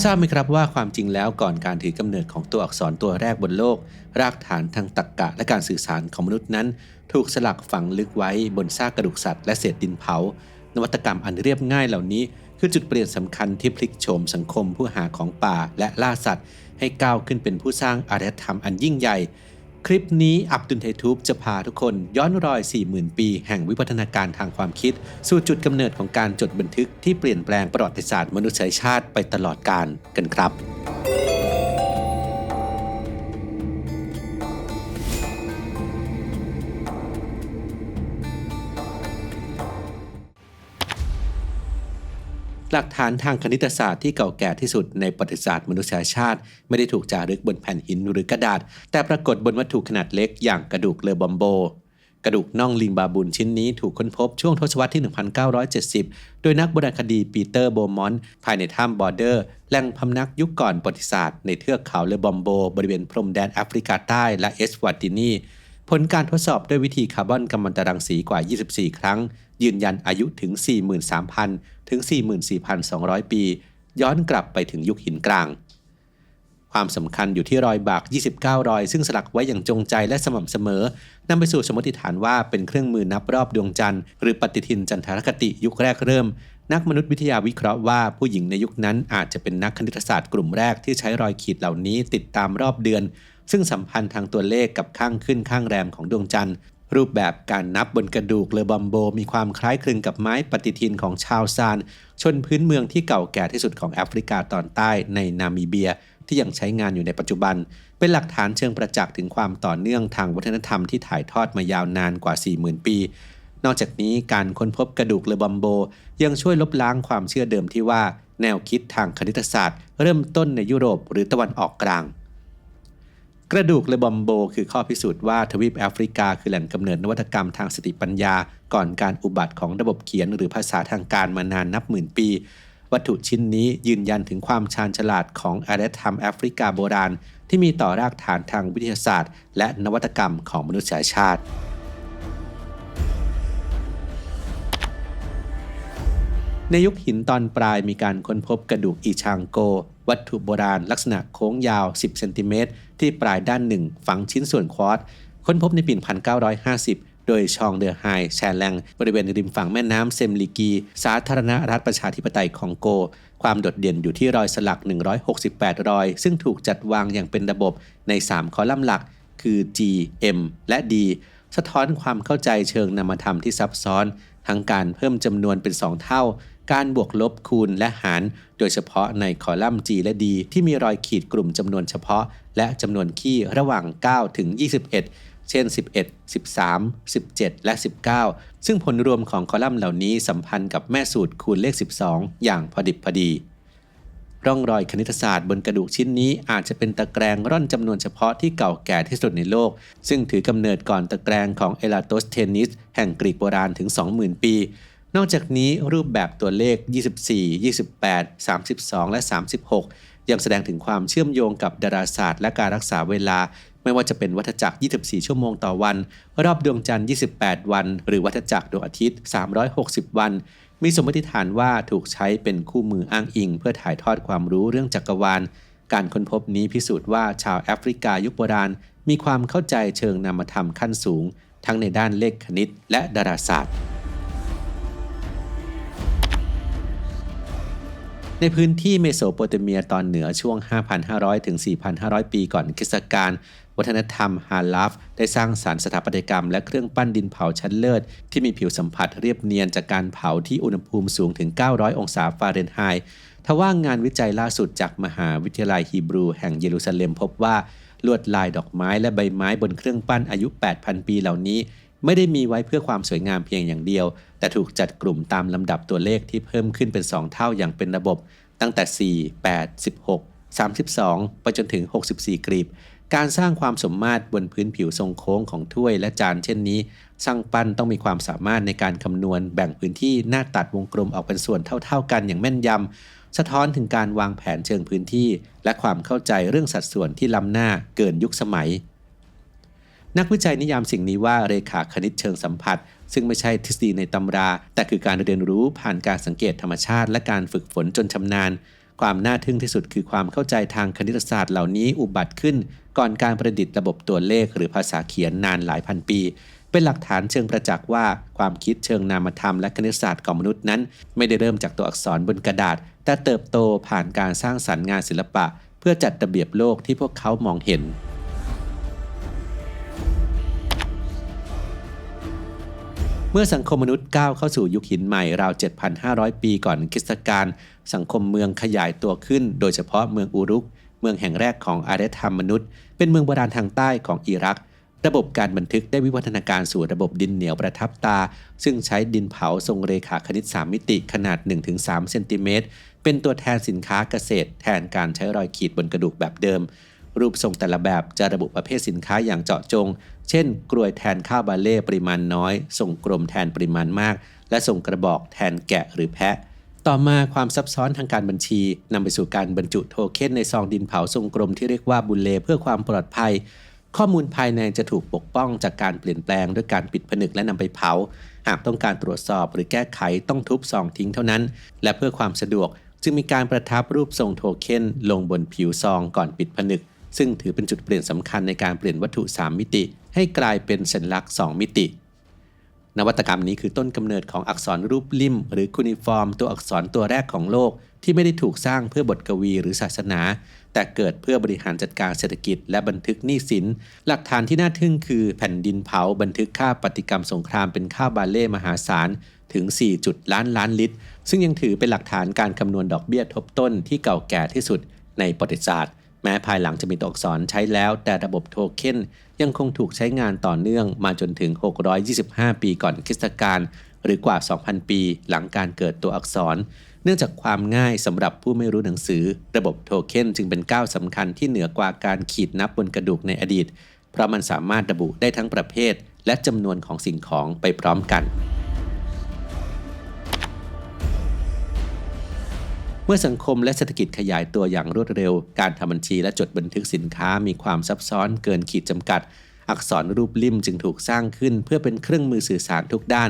ทราบไหมครับว่าความจริงแล้วก่อนการถือกำเนิดของตัวอักษรตัวแรกบนโลกรากฐานทางตรรกะและการสื่อสารของมนุษย์นั้นถูกสลักฝังลึกไว้บนซากกระดูกสัตว์และเศษดินเผานวัตกรรมอันเรียบง่ายเหล่านี้คือจุดเปลี่ยนสำคัญที่พลิกโฉมสังคมผู้หาของป่าและล่าสัตว์ให้ก้าวขึ้นเป็นผู้สร้างอารยธรรมอันยิ่งใหญ่คลิปนี้อับดุลไททูบจะพาทุกคนย้อนรอย 40,000 ปีแห่งวิวัฒนาการทางความคิดสู่จุดกำเนิดของการจดบันทึกที่เปลี่ยนแปลงประวัติศาสตร์มนุษยชาติไปตลอดกาลกันครับ หลักฐานทางคณิตศาสตร์ที่เก่าแก่ที่สุดในประวัติศาสตร์มนุษยชาติไม่ได้ถูกจารึกบนแผ่นหินหรือกระดาษแต่ปรากฏบนวัตถุขนาดเล็กอย่างกระดูกเลอบอมโบกระดูกน่องลิงบาบูนชิ้นนี้ถูกค้นพบช่วงทศวรรษที่ 1970 โดยนักโบราณคดีปีเตอร์โบมอนต์ภายในถ้ำบอร์เดอร์แหล่งพำนักยุคก่อนประวัติศาสตร์ในเทือกเขาเลอบอมโบบริเวณพรมแดนแอฟริกาใต้และเอสวาตินีผลการทดสอบด้วยวิธีคาร์บอนกัมมันตรังสีกว่า 24 ครั้งยืนยันอายุถึง 43,000 ถึง 44,200 ปี ย้อนกลับไปถึงยุคหินกลางความสำคัญอยู่ที่รอยบาก 29 รอยซึ่งสลักไว้อย่างจงใจและสม่ำเสมอนำไปสู่สมมติฐานว่าเป็นเครื่องมือนับรอบดวงจันทร์หรือปฏิทินจันทรคติยุคแรกเริ่มนักมนุษยวิทยาวิเคราะห์ว่าผู้หญิงในยุคนั้นอาจจะเป็นนักคณิตศาสตร์กลุ่มแรกที่ใช้รอยขีดเหล่านี้ติดตามรอบเดือนซึ่งสัมพันธ์ทางตัวเลขกับข้างขึ้นข้างแรมของดวงจันทร์รูปแบบการนับบนกระดูกเลอบอมโบมีความคล้ายคลึงกับไม้ปฏิทินของชาวซานชนพื้นเมืองที่เก่าแก่ที่สุดของแอฟริกาตอนใต้ในนามิเบียที่ยังใช้งานอยู่ในปัจจุบันเป็นหลักฐานเชิงประจักษ์ถึงความต่อเนื่องทางวัฒนธรรมที่ถ่ายทอดมายาวนานกว่า 40,000 ปีนอกจากนี้การค้นพบกระดูกเลอบอมโบยังช่วยลบล้างความเชื่อเดิมที่ว่าแนวคิดทางคณิตศาสตร์เริ่มต้นในยุโรปหรือตะวันออกกลางกระดูกเลอบอมโบคือข้อพิสูจน์ว่าทวีปแอฟริกาคือแหล่งกำเนิดนวัตกรรมทางสติปัญญาก่อนการอุบัติของระบบเขียนหรือภาษาทางการมานานนับหมื่นปีวัตถุชิ้นนี้ยืนยันถึงความชาญฉลาดของอารยธรรมแอฟริกาโบราณที่มีต่อรากฐานทางวิทยาศาสตร์และนวัตกรรมของมนุษยชาติในยุคหินตอนปลายมีการค้นพบกระดูกอีชางโกวัตถุโบราณลักษณะโค้งยาว 10 เซนติเมตรที่ปลายด้านหนึ่งฝังชิ้นส่วนควอร์ตค้นพบในปี 1950 โดยชองเดอไฮแชแลงบริเวณริมฝั่งแม่น้ำเซมลิกีสาธารณรัฐประชาธิปไตยคองโกความโดดเด่นอยู่ที่รอยสลัก 168 รอยซึ่งถูกจัดวางอย่างเป็นระบบใน 3 คอลัมน์หลักคือ G M และ D สะท้อนความเข้าใจเชิงนามธรรมที่ซับซ้อนทั้งการเพิ่มจำนวนเป็น 2 เท่าการบวกลบคูณและหารโดยเฉพาะในคอลัมน์ G และ D ที่มีรอยขีดกลุ่มจำนวนเฉพาะและจำนวนคี่ระหว่าง 9 ถึง 21 เช่น 11 13 17 และ 19 ซึ่งผลรวมของคอลัมน์เหล่านี้สัมพันธ์กับแม่สูตรคูณเลข 12 อย่างพอดิบพอดีร่องรอยคณิตศาสตร์บนกระดูกชิ้นนี้อาจจะเป็นตะแกรงร่อนจำนวนเฉพาะที่เก่าแก่ที่สุดในโลกซึ่งถือกำเนิดก่อนตะแกรงของเอราโตสเทนิสแห่งกรีกโบราณถึง 20,000 ปีนอกจากนี้รูปแบบตัวเลข 24 28 32 และ 36 ยังแสดงถึงความเชื่อมโยงกับดาราศาสตร์และการรักษาเวลาไม่ว่าจะเป็นวัฏจักร 24 ชั่วโมงต่อวันรอบดวงจันทร์ 28 วันหรือวัฏจักรดวงอาทิตย์ 360 วันมีสมมติฐานว่าถูกใช้เป็นคู่มืออ้างอิงเพื่อถ่ายทอดความรู้เรื่องจักรวาลการค้นพบนี้พิสูจน์ว่าชาวแอฟริกายุคโบราณมีความเข้าใจเชิงนามธรรมขั้นสูงทั้งในด้านเลขคณิตและดาราศาสตร์ในพื้นที่เมโสโปเตเมียตอนเหนือช่วง 5,500 ถึง 4,500 ปีก่อนคริสตกาลวัฒนธรรมฮาลาฟได้สร้างสรรค์สถาปัตยกรรมและเครื่องปั้นดินเผาชั้นเลิศที่มีผิวสัมผัสเรียบเนียนจากการเผาที่อุณหภูมิสูงถึง 900 องศาฟาเรนไฮต์ทว่างานวิจัยล่าสุดจากมหาวิทยาลัยฮีบรูแห่งเยรูซาเล็มพบว่าลวดลายดอกไม้และใบไม้บนเครื่องปั้นอายุ 8,000 ปีเหล่านี้ไม่ได้มีไว้เพื่อความสวยงามเพียงอย่างเดียวแต่ถูกจัดกลุ่มตามลำดับตัวเลขที่เพิ่มขึ้นเป็น 2 เท่าอย่างเป็นระบบตั้งแต่ 4 8 16 32 ไปจนถึง 64 กรีบการสร้างความสมมาตรบนพื้นผิวทรงโค้งของถ้วยและจานเช่นนี้ช่างปั้นต้องมีความสามารถในการคำนวณแบ่งพื้นที่หน้าตัดวงกลมออกเป็นส่วนเท่าๆกันอย่างแม่นยำสะท้อนถึงการวางแผนเชิงพื้นที่และความเข้าใจเรื่องสัดส่วนที่ล้ำหน้าเกินยุคสมัยนักวิจัยนิยามสิ่งนี้ว่าเรขาคณิตเชิงสัมผัสซึ่งไม่ใช่ทฤษฎีในตำราแต่คือการเรียนรู้ผ่านการสังเกตธรรมชาติและการฝึกฝนจนชำนาญ ความน่าทึ่งที่สุดคือความเข้าใจทางคณิตศาสตร์เหล่านี้อุบัติขึ้นก่อนการประดิษฐ์ระบบตัวเลขหรือภาษาเขียนนานหลายพันปีเป็นหลักฐานเชิงประจักษ์ว่าความคิดเชิงนามธรรมและคณิตศาสตร์ของมนุษย์นั้นไม่ได้เริ่มจากตัวอักษรบนกระดาษแต่เติบโตผ่านการสร้างสรรค์งานศิลปะเพื่อจัดระเบียบโลกที่พวกเขามองเห็นเมื่อสังคมมนุษย์ก้าวเข้าสู่ยุคหินใหม่ราว 7,500 ปีก่อนคริสตกาลสังคมเมืองขยายตัวขึ้นโดยเฉพาะเมืองอูรุกเมืองแห่งแรกของอารยธรรมมนุษย์เป็นเมืองโบราณทางใต้ของอิรักระบบการบันทึกได้วิวัฒนาการสู่ระบบดินเหนียวประทับตาซึ่งใช้ดินเผาทรงเรขาคณิต3มิติขนาด 1-3 เซนติเมตรเป็นตัวแทนสินค้าเกษตรแทนการใช้รอยขีดบนกระดูกแบบเดิมรูปทรงแต่ละแบบจะระบุประเภทสินค้าอย่างเจาะจงเช่นกรวยแทนข้าวบาเล่ปริมาณน้อยทรงกลมแทนปริมาณมากและทรงกระบอกแทนแกะหรือแพะต่อมาความซับซ้อนทางการบัญชีนำไปสู่การบรรจุโทเค็นในซองดินเผาทรงกลมที่เรียกว่าบุลเลเพื่อความปลอดภัยข้อมูลภายในจะถูกปกป้องจากการเปลี่ยนแปลงด้วยการปิดผนึกและนำไปเผาหากต้องการตรวจสอบหรือแก้ไขต้องทุบซองทิ้งเท่านั้นและเพื่อความสะดวกจึงมีการประทับรูปทรงโทเค็นลงบนผิวซองก่อนปิดผนึกซึ่งถือเป็นจุดเปลี่ยนสำคัญในการเปลี่ยนวัตถุ3มิติให้กลายเป็นสัญลักษณ์2มิตินวัตกรรมนี้คือต้นกำเนิดของอักษรรูปลิ่มหรือคูนิฟอร์มตัวอักษรตัวแรกของโลกที่ไม่ได้ถูกสร้างเพื่อบทกวีหรือศาสนาแต่เกิดเพื่อบริหารจัดการเศรษฐกิจและบันทึกหนี้สินหลักฐานที่น่าทึ่งคือแผ่นดินเผาบันทึกค่าปฏิกรรมสงครามเป็นข้าวบาเล่มหาศาลถึง 4 ล้านลิตรซึ่งยังถือเป็นหลักฐานการคำนวณดอกเบี้ยทบต้นที่เก่าแก่ที่สุดในประวัติศาสตร์แม้ภายหลังจะมีตัวอักษรใช้แล้วแต่ระบบโทเค็นยังคงถูกใช้งานต่อเนื่องมาจนถึง625ปีก่อนคริสตกาลหรือกว่า 2,000 ปีหลังการเกิดตัวอักษรเนื่องจากความง่ายสำหรับผู้ไม่รู้หนังสือระบบโทเค็นจึงเป็นก้าวสำคัญที่เหนือกว่าการขีดนับบนกระดูกในอดีตเพราะมันสามารถระบุได้ทั้งประเภทและจำนวนของสิ่งของไปพร้อมกันเมื่อสังคมและเศรษฐกิจขยายตัวอย่างรวดเร็วการทำบัญชีและจดบันทึกสินค้ามีความซับซ้อนเกินขีดจำกัดอักษรรูปลิ่มจึงถูกสร้างขึ้นเพื่อเป็นเครื่องมือสื่อสารทุกด้าน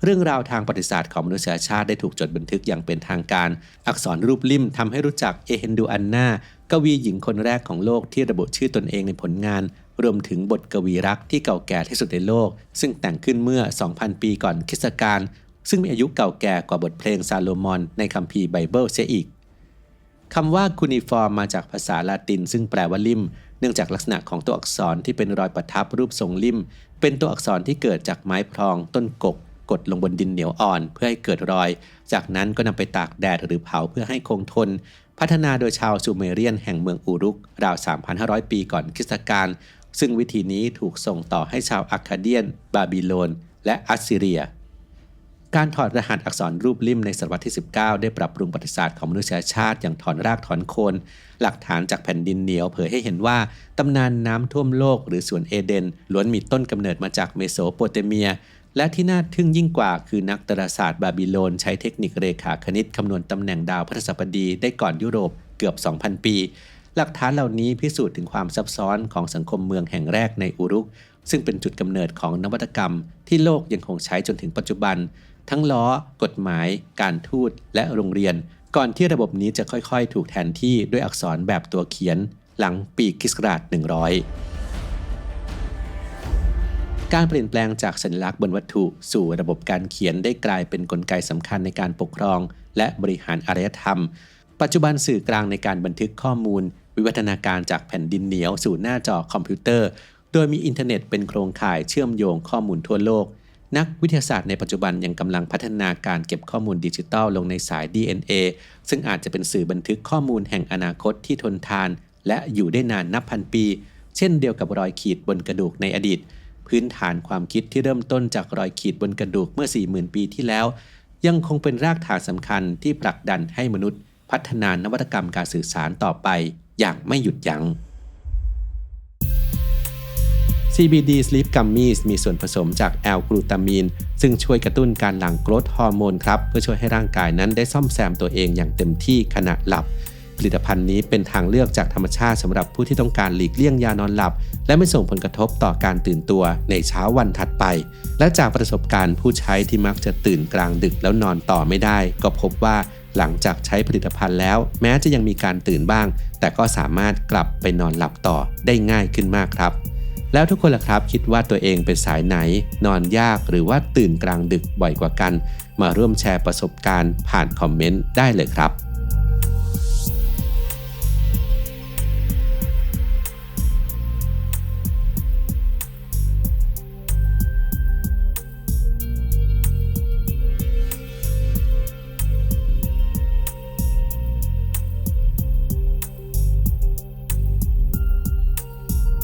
เรื่องราวทางประวัติศาสตร์ของมนุษยชาติได้ถูกจดบันทึกอย่างเป็นทางการอักษรรูปลิ่มทำให้รู้จักเอเฮนดูอันนากวีหญิงคนแรกของโลกที่ระบุชื่อตนเองในผลงานรวมถึงบทกวีรักที่เก่าแก่ที่สุดในโลกซึ่งแต่งขึ้นเมื่อ 2,000 ปีก่อนคริสตกาลซึ่งมีอายุเก่าแก่กว่าบทเพลงซาโลมอนในคัมภีร์ไบเบิลเสียอีกคำว่าคูนิฟอร์มมาจากภาษาลาตินซึ่งแปลว่าลิ่มเนื่องจากลักษณะของตัวอักษรที่เป็นรอยประทับรูปทรงลิ่มเป็นตัวอักษรที่เกิดจากไม้พลองต้นกกกดลงบนดินเหนียวอ่อนเพื่อให้เกิดรอยจากนั้นก็นำไปตากแดดหรือเผาเพื่อให้คงทนพัฒนาโดยชาวซูเมเรียนแห่งเมืองอูรุกราว 3,500 ปีก่อนคริสตกาลซึ่งวิธีนี้ถูกส่งต่อให้ชาวอัคคาเดียนบาบิโลนและอัสซีเรียการถอดรหัสอักษรรูปลิ่มในศตวรรษที่ 19 ได้ปรับปรุงประวัติศาสตร์ของมนุษยชาติอย่างถอนรากถอนโคนหลักฐานจากแผ่นดินเหนียวเผยให้เห็นว่าตำนานน้ำท่วมโลกหรือสวนเอเดนล้วนมีต้นกำเนิดมาจากเมโสโปเตเมียและที่น่าทึ่งยิ่งกว่าคือนักดาราศาสตร์บาบิโลนใช้เทคนิคเรขาคณิตคำนวณตำแหน่งดาวพฤหัสบดีได้ก่อนยุโรปเกือบ 2,000 ปีหลักฐานเหล่านี้พิสูจน์ถึงความซับซ้อนของสังคมเมืองแห่งแรกในอูรุกซึ่งเป็นจุดกำเนิดของนวัตกรรมที่โลกยังคงใช้จนถึงปัจจุบันทั้งล้อกฎหมายการทูตและโรงเรียนก่อนที่ระบบนี้จะค่อยๆถูกแทนที่ด้วยอักษรแบบตัวเขียนหลังปีค.ศ. 100การเปลี่ยนแปลงจากสัญลักษณ์บนวัตถุสู่ระบบการเขียนได้กลายเป็นกลไกสำคัญในการปกครองและบริหารอารยธรรมปัจจุบันสื่อกลางในการบันทึกข้อมูลวิวัฒนาการจากแผ่นดินเหนียวสู่หน้าจอคอมพิวเตอร์โดยมีอินเทอร์เน็ตเป็นโครงข่ายเชื่อมโยงข้อมูลทั่วโลกนักวิทยาศาสตร์ในปัจจุบันยังกำลังพัฒนาการเก็บข้อมูลดิจิทัลลงในสาย DNA ซึ่งอาจจะเป็นสื่อบันทึกข้อมูลแห่งอนาคตที่ทนทานและอยู่ได้นานนับพันปีเช่นเดียวกับรอยขีดบนกระดูกในอดีตพื้นฐานความคิดที่เริ่มต้นจากรอยขีดบนกระดูกเมื่อ 40,000 ปีที่แล้วยังคงเป็นรากฐานสำคัญที่ผลักดันให้มนุษย์พัฒนานวัตกรรมการสื่อสารต่อไปอย่างไม่หยุดยั้งCBD Sleep Gummies มีส่วนผสมจากแอลกลูตามีนซึ่งช่วยกระตุ้นการหลั่งโกรทฮอร์โมนครับเพื่อช่วยให้ร่างกายนั้นได้ซ่อมแซมตัวเองอย่างเต็มที่ขณะหลับผลิตภัณฑ์นี้เป็นทางเลือกจากธรรมชาติสำหรับผู้ที่ต้องการหลีกเลี่ยงยานอนหลับและไม่ส่งผลกระทบต่อการตื่นตัวในเช้าวันถัดไปและจากประสบการณ์ผู้ใช้ที่มักจะตื่นกลางดึกแล้วนอนต่อไม่ได้ก็พบว่า หลังจากใช้ผลิตภัณฑ์แล้วแม้จะยังมีการตื่นบ้างแต่ก็สามารถกลับไปนอนหลับต่อได้ง่ายขึ้นมากครับแล้วทุกคนล่ะครับคิดว่าตัวเองเป็นสายไหนนอนยากหรือว่าตื่นกลางดึกบ่อยกว่ากันมาร่วมแชร์ประสบการณ์ผ่านคอมเมนต์ได้เลยครับ